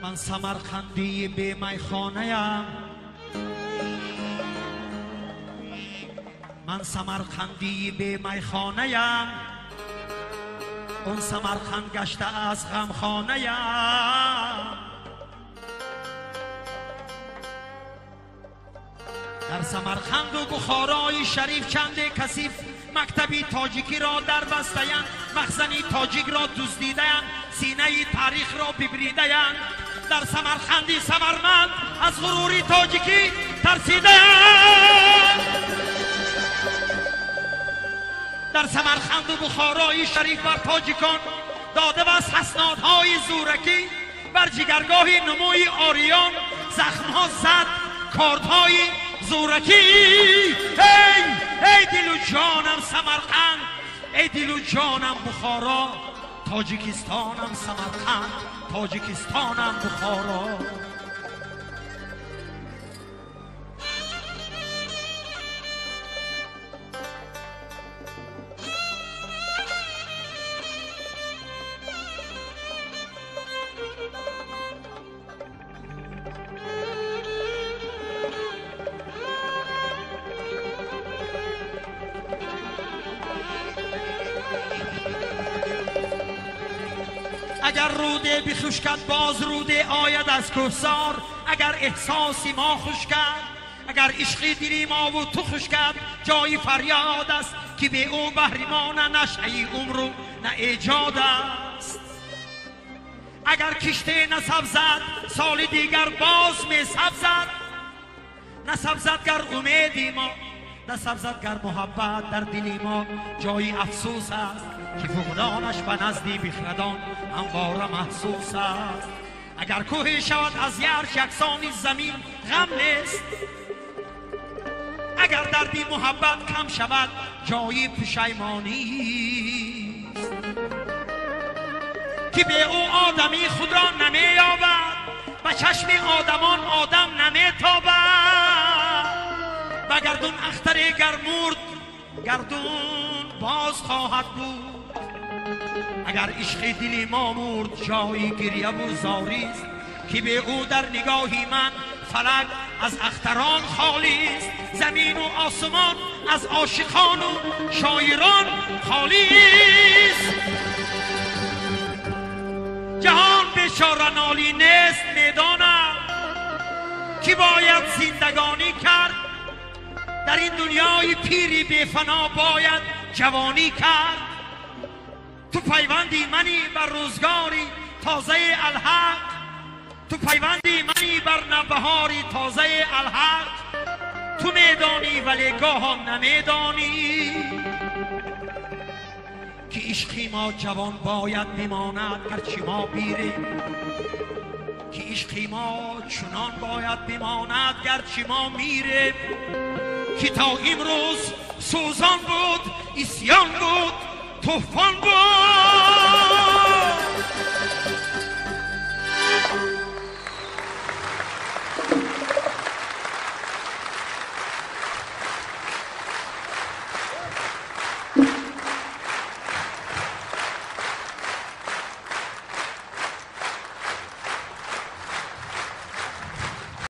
من سمرقندی به میخانه‌ام، من سمرقندی به میخانه‌ام، اون سمرقند گشته از غمخانه‌ام. در سمرقند و بخارای شریف چند کثیف مکتبی تاجیکی را در بسته‌اند، مخزنی تاجیک را دزدیده‌اند، سینه تاریخ را ببریده‌اند. در سمرقندی سمرمند از غروری تاجیکی ترسیده‌اند. در سمرقند و بخارای شریف بر تاجیکان داده بس حسنادهای زورکی، بر جگرگاه نموی آریان زخمها زد کاردهای زورکی. ای دل و جانم سمرقند، ای دل و جانم بخارا، تاجیکستانم سمرقند، تاجیکستانم بخارا. اگر روده بخشکد باز روده آید از کوهسار، اگر احساسی ما خوش کرد، اگر عشقی دلی ما و تو خوش کرد، جای فریاد است که به او بهر نه نشأه عمر و نه ایجاد است. اگر کشته نسب زد سال دیگر باز می سبزد، نسب زد گر امیدی ما، نسب زد گر محبت در دلی ما، جای افسوس است که فقدانش به نزدی بخردان همواره محسوس است. اگر کوه شود از یرش یکسانی زمین غم نیست، اگر دردی محبت کم شود جای پشیمانی است. که به او آدمی خود را نمی یابد، و چشم آدمان آدم نمی تابد. و گردون اختر گر مرد گردون باز خواهد بود. اگر عشق دلی ما مرد جایی گریه و زاری است، که به او در نگاهی من فلک از اختران خالی است. زمین و آسمان از عاشقان و شاعران خالی است. جهان بیچاره نالی نیست میدانم، که باید زندگانی کرد. در این دنیای پیری بی‌فنا باید جوانی کرد. تو پیوندی منی بر روزگاری تازه الحق، تو پیوندی منی بر نوبهاری تازه الحق. تو میدانی ولی گاهم نمیدانی، که عشقی ما جوان باید بماند گرچه ما بیریم. که عشقی ما چنان باید بماند گرچه ما میریم. که تا امروز سوزان بود، اسیان بود، طوفان بود.